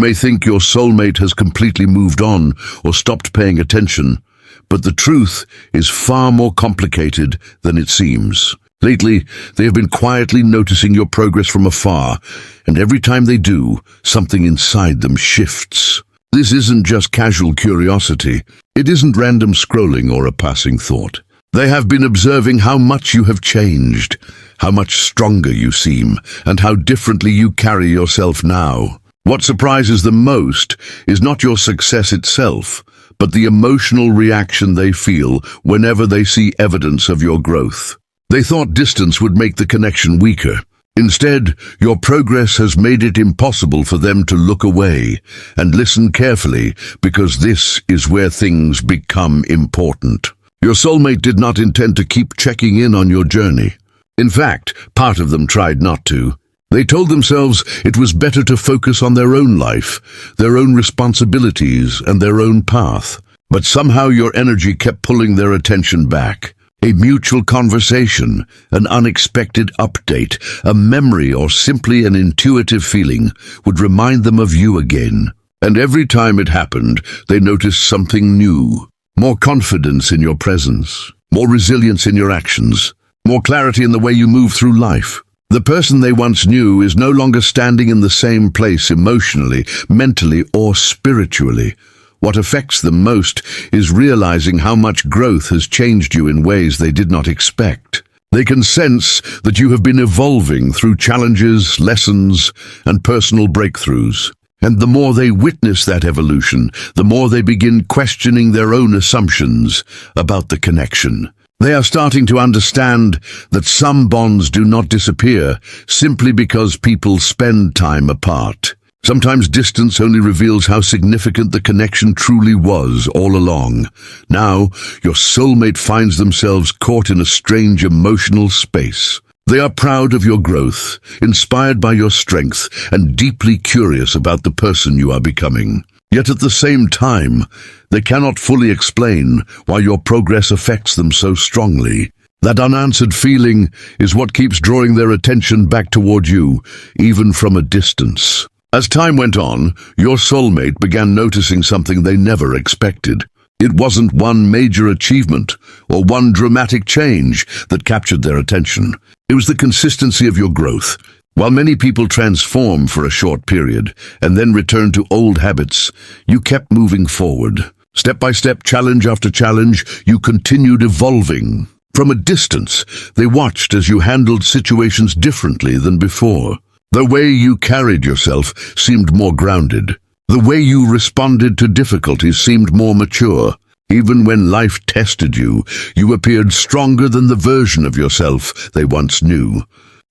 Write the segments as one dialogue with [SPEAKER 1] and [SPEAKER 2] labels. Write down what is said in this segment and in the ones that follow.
[SPEAKER 1] may think your soulmate has completely moved on or stopped paying attention, but the truth is far more complicated than it seems. Lately, they have been quietly noticing your progress from afar, and every time they do, something inside them shifts. This isn't just casual curiosity. It isn't random scrolling or a passing thought. They have been observing how much you have changed, how much stronger you seem, and how differently you carry yourself now. What surprises them most is not your success itself, but the emotional reaction they feel whenever they see evidence of your growth. They thought distance would make the connection weaker. Instead, your progress has made it impossible for them to look away and listen carefully, because this is where things become important. Your soulmate did not intend to keep checking in on your journey. In fact, part of them tried not to. They told themselves it was better to focus on their own life, their own responsibilities, and their own path. But somehow your energy kept pulling their attention back. A mutual conversation, an unexpected update, a memory, or simply an intuitive feeling would remind them of you again. And every time it happened, they noticed something new. More confidence in your presence, more resilience in your actions, more clarity in the way you move through life. The person they once knew is no longer standing in the same place emotionally, mentally, or spiritually. What affects them most is realizing how much growth has changed you in ways they did not expect. They can sense that you have been evolving through challenges, lessons, and personal breakthroughs. And the more they witness that evolution, the more they begin questioning their own assumptions about the connection. They are starting to understand that some bonds do not disappear simply because people spend time apart. Sometimes distance only reveals how significant the connection truly was all along. Now, your soulmate finds themselves caught in a strange emotional space. They are proud of your growth, inspired by your strength, and deeply curious about the person you are becoming. Yet at the same time, they cannot fully explain why your progress affects them so strongly. That unanswered feeling is what keeps drawing their attention back toward you, even from a distance. As time went on, your soulmate began noticing something they never expected. It wasn't one major achievement or one dramatic change that captured their attention. It was the consistency of your growth. While many people transform for a short period and then return to old habits, you kept moving forward. Step by step, challenge after challenge, you continued evolving. From a distance, they watched as you handled situations differently than before. The way you carried yourself seemed more grounded. The way you responded to difficulties seemed more mature. Even when life tested you, you appeared stronger than the version of yourself they once knew.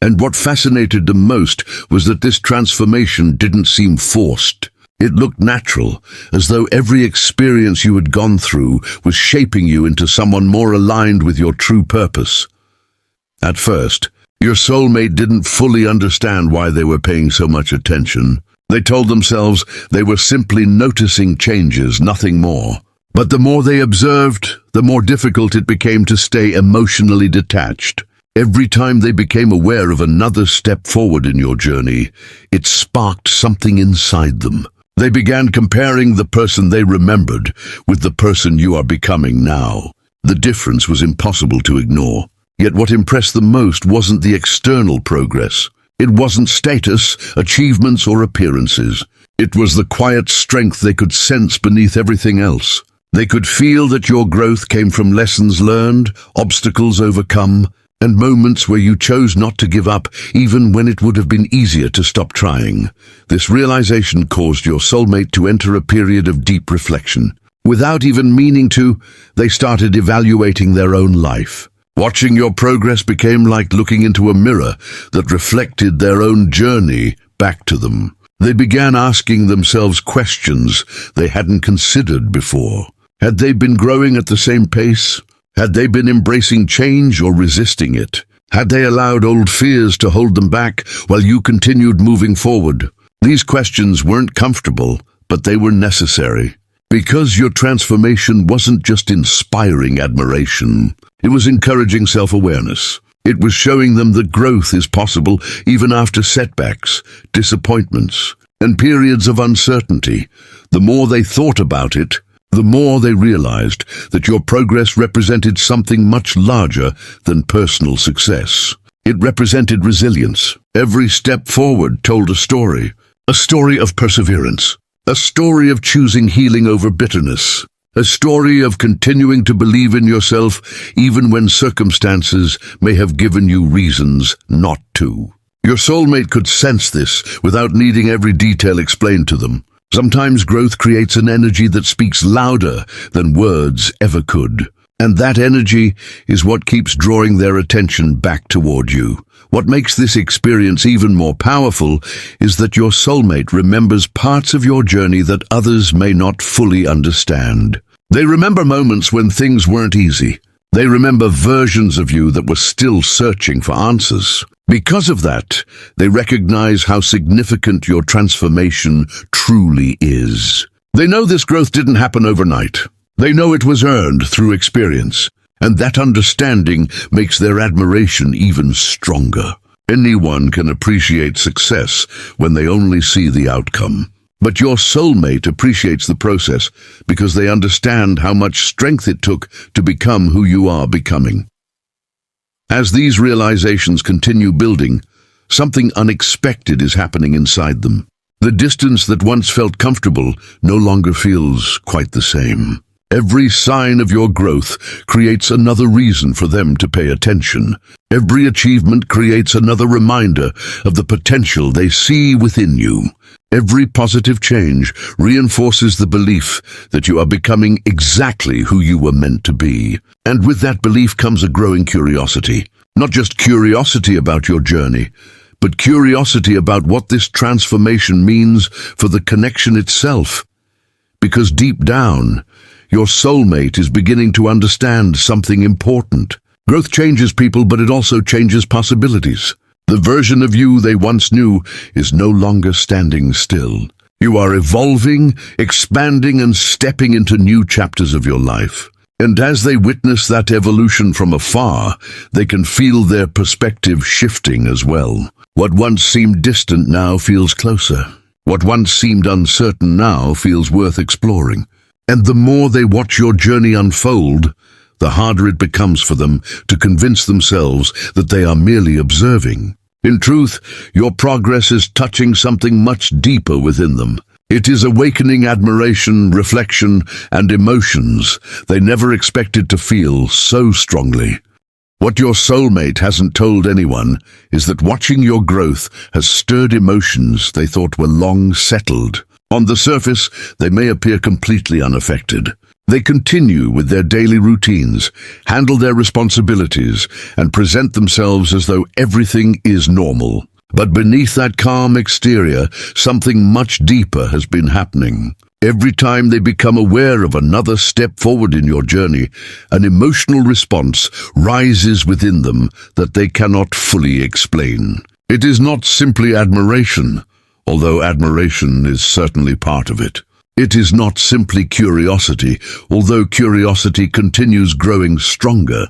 [SPEAKER 1] And what fascinated them most was that this transformation didn't seem forced. It looked natural, as though every experience you had gone through was shaping you into someone more aligned with your true purpose. At first, your soulmate didn't fully understand why they were paying so much attention. They told themselves they were simply noticing changes, nothing more. But the more they observed, the more difficult it became to stay emotionally detached. Every time they became aware of another step forward in your journey, it sparked something inside them. They began comparing the person they remembered with the person you are becoming now. The difference was impossible to ignore. Yet what impressed them most wasn't the external progress. It wasn't status, achievements, or appearances. It was the quiet strength they could sense beneath everything else. They could feel that your growth came from lessons learned, obstacles overcome, and moments where you chose not to give up, even when it would have been easier to stop trying. This realization caused your soulmate to enter a period of deep reflection. Without even meaning to, they started evaluating their own life. Watching your progress became like looking into a mirror that reflected their own journey back to them. They began asking themselves questions they hadn't considered before. Had they been growing at the same pace? Had they been embracing change or resisting it? Had they allowed old fears to hold them back while you continued moving forward? These questions weren't comfortable, but they were necessary. Because your transformation wasn't just inspiring admiration, it was encouraging self-awareness. It was showing them that growth is possible even after setbacks, disappointments, and periods of uncertainty. The more they thought about it, the more they realized that your progress represented something much larger than personal success. It represented resilience. Every step forward told a story of perseverance, a story of choosing healing over bitterness, a story of continuing to believe in yourself even when circumstances may have given you reasons not to. Your soulmate could sense this without needing every detail explained to them. Sometimes growth creates an energy that speaks louder than words ever could. And that energy is what keeps drawing their attention back toward you. What makes this experience even more powerful is that your soulmate remembers parts of your journey that others may not fully understand. They remember moments when things weren't easy. They remember versions of you that were still searching for answers. Because of that, they recognize how significant your transformation truly is. They know this growth didn't happen overnight. They know it was earned through experience, and that understanding makes their admiration even stronger. Anyone can appreciate success when they only see the outcome. But your soulmate appreciates the process because they understand how much strength it took to become who you are becoming. As these realizations continue building, something unexpected is happening inside them. The distance that once felt comfortable no longer feels quite the same. Every sign of your growth creates another reason for them to pay attention. Every achievement creates another reminder of the potential they see within you. Every positive change reinforces the belief that you are becoming exactly who you were meant to be. And with that belief comes a growing curiosity. Not just curiosity about your journey, but curiosity about what this transformation means for the connection itself. Because deep down, your soulmate is beginning to understand something important. Growth changes people, but it also changes possibilities. The version of you they once knew is no longer standing still. You are evolving, expanding, and stepping into new chapters of your life. And as they witness that evolution from afar, they can feel their perspective shifting as well. What once seemed distant now feels closer. What once seemed uncertain now feels worth exploring. And the more they watch your journey unfold, the harder it becomes for them to convince themselves that they are merely observing. In truth, your progress is touching something much deeper within them. It is awakening admiration, reflection, and emotions they never expected to feel so strongly. What your soulmate hasn't told anyone is that watching your growth has stirred emotions they thought were long settled. On the surface, they may appear completely unaffected. They continue with their daily routines, handle their responsibilities, and present themselves as though everything is normal. But beneath that calm exterior, something much deeper has been happening. Every time they become aware of another step forward in your journey, an emotional response rises within them that they cannot fully explain. It is not simply admiration, although admiration is certainly part of it. It is not simply curiosity, although curiosity continues growing stronger.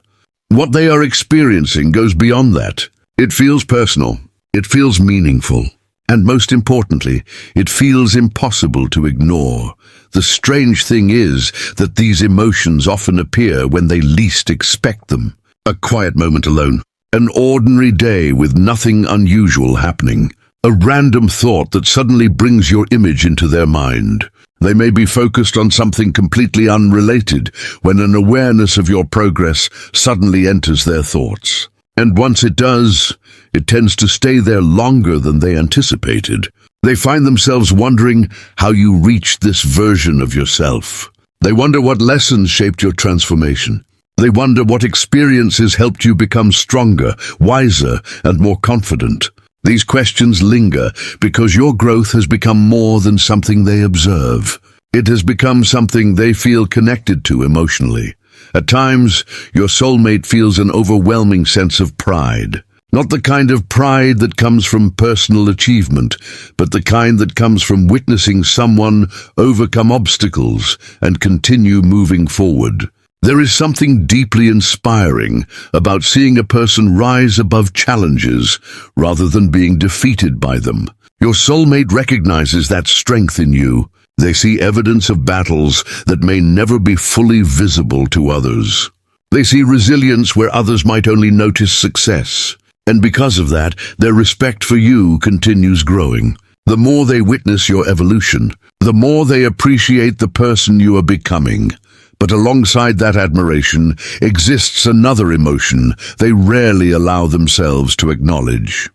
[SPEAKER 1] What they are experiencing goes beyond that. It feels personal. It feels meaningful. And most importantly, it feels impossible to ignore. The strange thing is that these emotions often appear when they least expect them. A quiet moment alone. An ordinary day with nothing unusual happening. A random thought that suddenly brings your image into their mind. They may be focused on something completely unrelated when an awareness of your progress suddenly enters their thoughts. And once it does, it tends to stay there longer than they anticipated. They find themselves wondering how you reached this version of yourself. They wonder what lessons shaped your transformation. They wonder what experiences helped you become stronger, wiser, and more confident. These questions linger because your growth has become more than something they observe. It has become something they feel connected to emotionally. At times, your soulmate feels an overwhelming sense of pride. Not the kind of pride that comes from personal achievement, but the kind that comes from witnessing someone overcome obstacles and continue moving forward. There is something deeply inspiring about seeing a person rise above challenges rather than being defeated by them. Your soulmate recognizes that strength in you. They see evidence of battles that may never be fully visible to others. They see resilience where others might only notice success. And because of that, their respect for you continues growing. The more they witness your evolution, the more they appreciate the person you are becoming. But alongside that admiration exists another emotion they rarely allow themselves to acknowledge.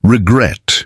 [SPEAKER 1] Regret.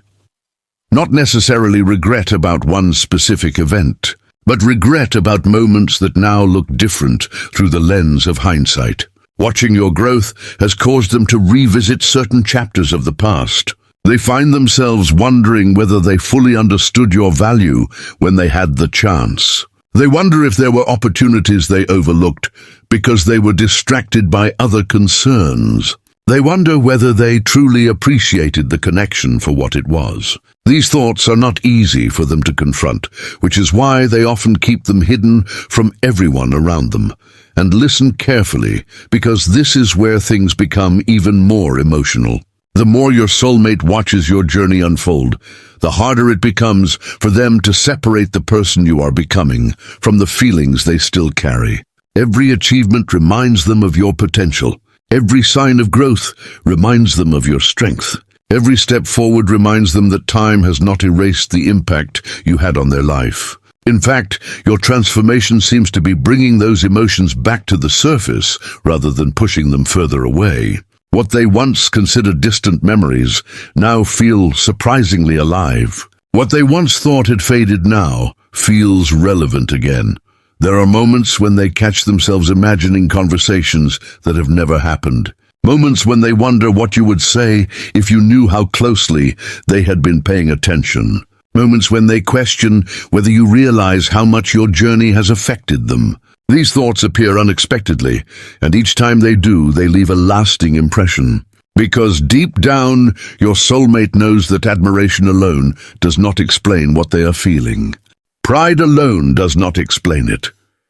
[SPEAKER 1] Not necessarily regret about one specific event, but regret about moments that now look different through the lens of hindsight. Watching your growth has caused them to revisit certain chapters of the past. They find themselves wondering whether they fully understood your value when they had the chance. They wonder if there were opportunities they overlooked because they were distracted by other concerns. They wonder whether they truly appreciated the connection for what it was. These thoughts are not easy for them to confront, which is why they often keep them hidden from everyone around them. And listen carefully, because this is where things become even more emotional. The more your soulmate watches your journey unfold, the harder it becomes for them to separate the person you are becoming from the feelings they still carry. Every achievement reminds them of your potential. Every sign of growth reminds them of your strength. Every step forward reminds them that time has not erased the impact you had on their life. In fact, your transformation seems to be bringing those emotions back to the surface rather than pushing them further away. What they once considered distant memories now feel surprisingly alive. What they once thought had faded now feels relevant again. There are moments when they catch themselves imagining conversations that have never happened. Moments when they wonder what you would say if you knew how closely they had been paying attention. Moments when they question whether you realize how much your journey has affected them. These thoughts appear unexpectedly, and each time they do, they leave a lasting impression. Because deep down, your soulmate knows that admiration alone does not explain what they are feeling. Pride alone does not explain it.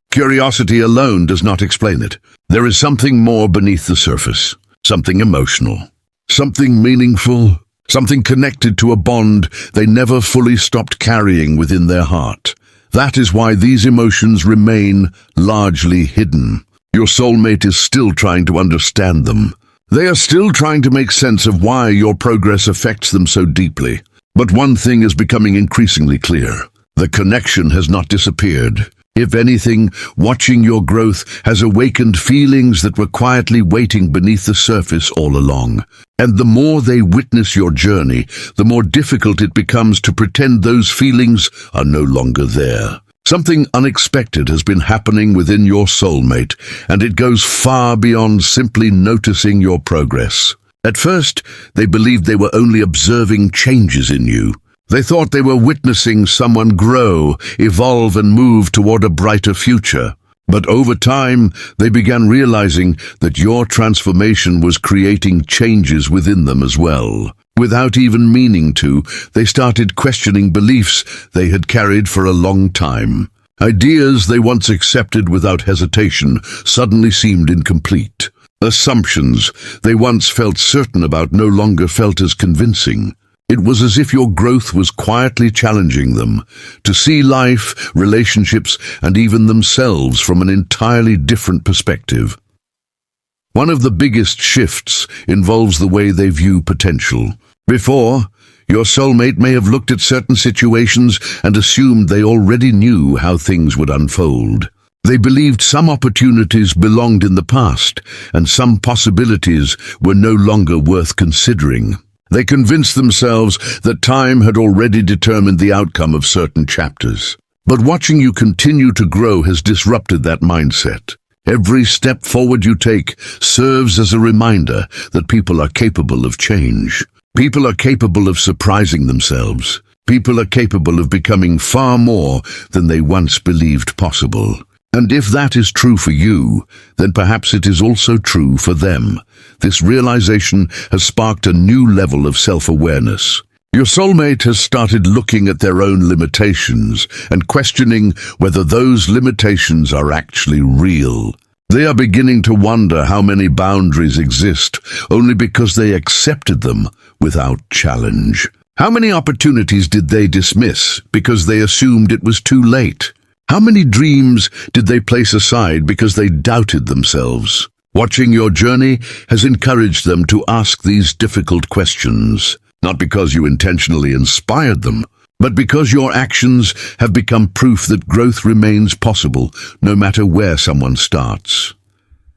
[SPEAKER 1] Curiosity alone does not explain it. There is something more beneath the surface, something emotional, something meaningful, something connected to a bond they never fully stopped carrying within their heart. That is why these emotions remain largely hidden. Your soulmate is still trying to understand them. They are still trying to make sense of why your progress affects them so deeply. But one thing is becoming increasingly clear. The connection has not disappeared. If anything, watching your growth has awakened feelings that were quietly waiting beneath the surface all along. And the more they witness your journey, the more difficult it becomes to pretend those feelings are no longer there. Something unexpected has been happening within your soulmate, and it goes far beyond simply noticing your progress. At first, they believed they were only observing changes in you. They thought they were witnessing someone grow, evolve, and move toward a brighter future. But over time, they began realizing that your transformation was creating changes within them as well. Without even meaning to, they started questioning beliefs they had carried for a long time. Ideas they once accepted without hesitation suddenly seemed incomplete. Assumptions they once felt certain about no longer felt as convincing. It was as if your growth was quietly challenging them to see life, relationships, and even themselves from an entirely different perspective. One of the biggest shifts involves the way they view potential. Before, your soulmate may have looked at certain situations and assumed they already knew how things would unfold. They believed some opportunities belonged in the past, and some possibilities were no longer worth considering. They convinced themselves that time had already determined the outcome of certain chapters. But watching you continue to grow has disrupted that mindset. Every step forward you take serves as a reminder that people are capable of change. People are capable of surprising themselves. People are capable of becoming far more than they once believed possible. And if that is true for you, then perhaps it is also true for them. This realization has sparked a new level of self-awareness. Your soulmate has started looking at their own limitations and questioning whether those limitations are actually real. They are beginning to wonder how many boundaries exist only because they accepted them without challenge. How many opportunities did they dismiss because they assumed it was too late? How many dreams did they place aside because they doubted themselves? Watching your journey has encouraged them to ask these difficult questions, not because you intentionally inspired them, but because your actions have become proof that growth remains possible no matter where someone starts.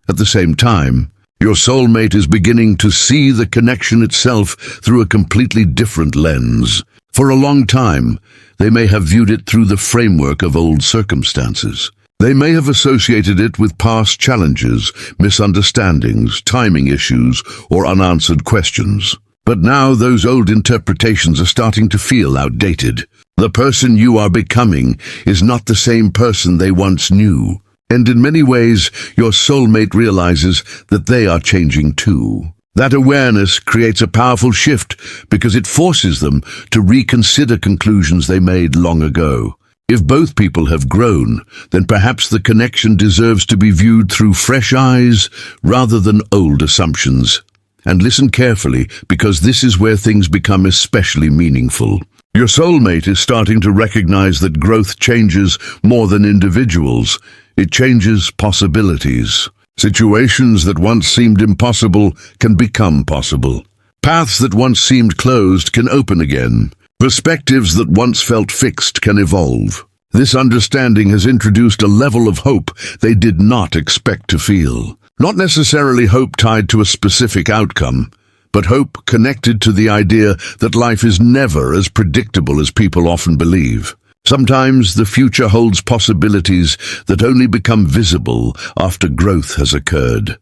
[SPEAKER 1] At the same time, your soulmate is beginning to see the connection itself through a completely different lens. For a long time, they may have viewed it through the framework of old circumstances. They may have associated it with past challenges, misunderstandings, timing issues, or unanswered questions. But now those old interpretations are starting to feel outdated. The person you are becoming is not the same person they once knew. And in many ways, your soulmate realizes that they are changing too. That awareness creates a powerful shift because it forces them to reconsider conclusions they made long ago. If both people have grown, then perhaps the connection deserves to be viewed through fresh eyes rather than old assumptions. And listen carefully, because this is where things become especially meaningful. Your soulmate is starting to recognize that growth changes more than individuals. It changes possibilities. Situations that once seemed impossible can become possible. Paths that once seemed closed can open again. Perspectives that once felt fixed can evolve. This understanding has introduced a level of hope they did not expect to feel. Not necessarily hope tied to a specific outcome, but hope connected to the idea that life is never as predictable as people often believe. Sometimes the future holds possibilities that only become visible after growth has occurred.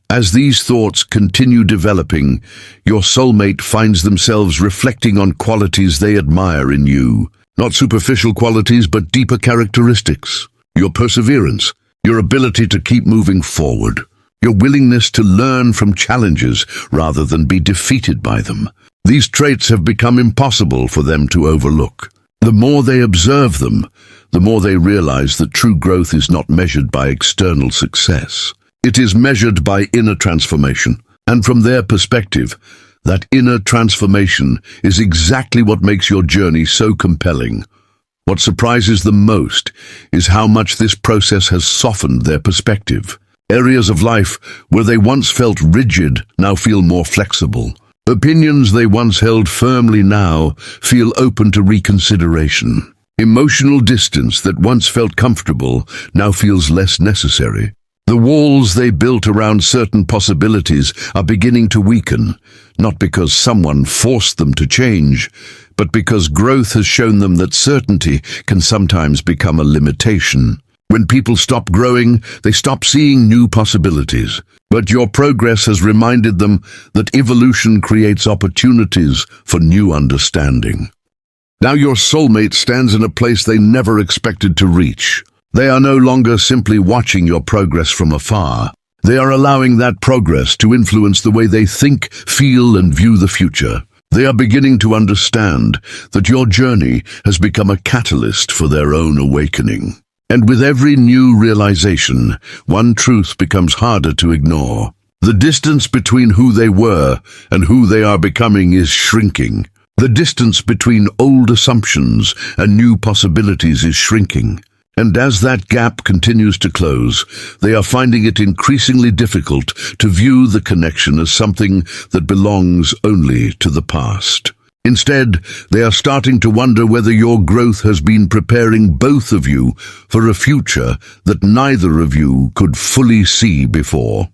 [SPEAKER 1] As these thoughts continue developing, your soulmate finds themselves reflecting on qualities they admire in you. Not superficial qualities, but deeper characteristics. Your perseverance, your ability to keep moving forward, your willingness to learn from challenges rather than be defeated by them. These traits have become impossible for them to overlook. The more they observe them, the more they realize that true growth is not measured by external success. It is measured by inner transformation. And from their perspective, that inner transformation is exactly what makes your journey so compelling. What surprises them most is how much this process has softened their perspective. Areas of life where they once felt rigid now feel more flexible. Opinions they once held firmly now feel open to reconsideration. Emotional distance that once felt comfortable now feels less necessary. The walls they built around certain possibilities are beginning to weaken, not because someone forced them to change, but because growth has shown them that certainty can sometimes become a limitation. When people stop growing, they stop seeing new possibilities. But your progress has reminded them that evolution creates opportunities for new understanding. Now your soulmate stands in a place they never expected to reach. They are no longer simply watching your progress from afar. They are allowing that progress to influence the way they think, feel, and view the future. They are beginning to understand that your journey has become a catalyst for their own awakening. And with every new realization, one truth becomes harder to ignore. The distance between who they were and who they are becoming is shrinking. The distance between old assumptions and new possibilities is shrinking. And as that gap continues to close, they are finding it increasingly difficult to view the connection as something that belongs only to the past. Instead, they are starting to wonder whether your growth has been preparing both of you for a future that neither of you could fully see before.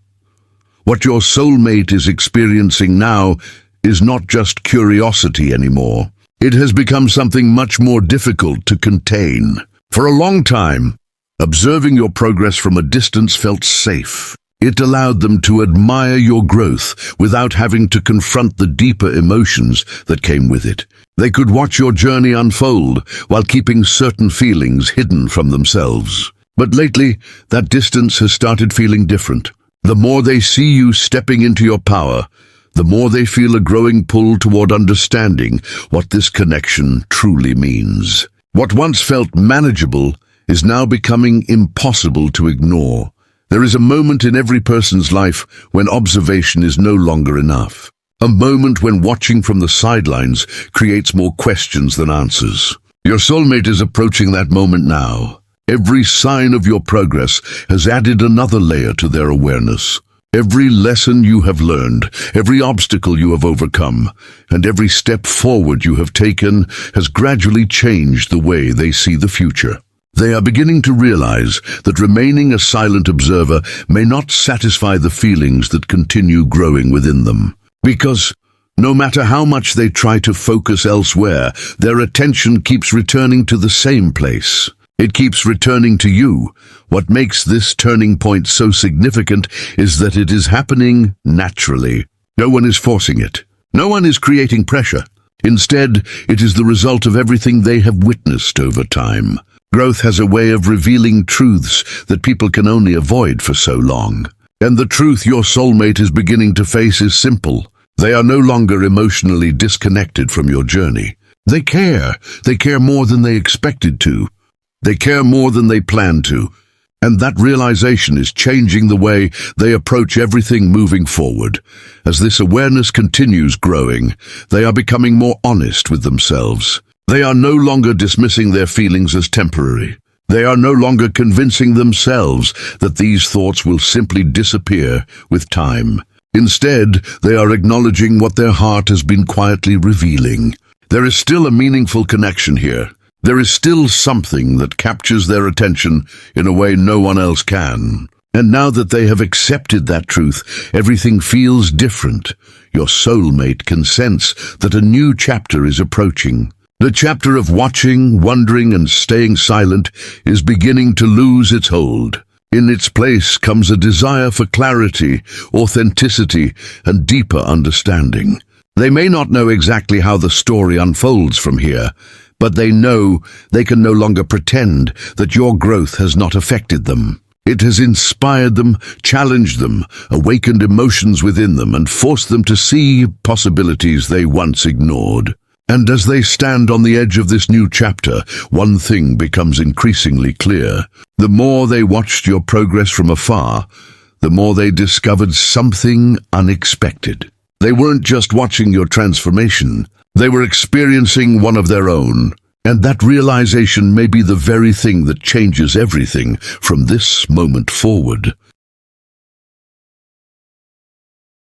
[SPEAKER 1] What your soulmate is experiencing now is not just curiosity anymore. It has become something much more difficult to contain. For a long time, observing your progress from a distance felt safe. It allowed them to admire your growth without having to confront the deeper emotions that came with it. They could watch your journey unfold while keeping certain feelings hidden from themselves. But lately, that distance has started feeling different. The more they see you stepping into your power, the more they feel a growing pull toward understanding what this connection truly means. What once felt manageable is now becoming impossible to ignore. There is a moment in every person's life when observation is no longer enough. A moment when watching from the sidelines creates more questions than answers. Your soulmate is approaching that moment now. Every sign of your progress has added another layer to their awareness. Every lesson you have learned, every obstacle you have overcome, and every step forward you have taken has gradually changed the way they see the future. They are beginning to realize that remaining a silent observer may not satisfy the feelings that continue growing within them. Because no matter how much they try to focus elsewhere, their attention keeps returning to the same place. It keeps returning to you. What makes this turning point so significant is that it is happening naturally. No one is forcing it. No one is creating pressure. Instead, it is the result of everything they have witnessed over time. Growth has a way of revealing truths that people can only avoid for so long. And the truth your soulmate is beginning to face is simple. They are no longer emotionally disconnected from your journey. They care. They care more than they expected to. They care more than they planned to, and that realization is changing the way they approach everything moving forward. As this awareness continues growing, they are becoming more honest with themselves. They are no longer dismissing their feelings as temporary. They are no longer convincing themselves that these thoughts will simply disappear with time. Instead, they are acknowledging what their heart has been quietly revealing. There is still a meaningful connection here. There is still something that captures their attention in a way no one else can. And now that they have accepted that truth, everything feels different. Your soulmate can sense that a new chapter is approaching. The chapter of watching, wondering, and staying silent is beginning to lose its hold. In its place comes a desire for clarity, authenticity, and deeper understanding. They may not know exactly how the story unfolds from here, but they know they can no longer pretend that your growth has not affected them. It has inspired them, challenged them, awakened emotions within them, and forced them to see possibilities they once ignored. And as they stand on the edge of this new chapter, one thing becomes increasingly clear. The more they watched your progress from afar, the more they discovered something unexpected. They weren't just watching your transformation. They were experiencing one of their own, and that realization may be the very thing that changes everything from this moment forward.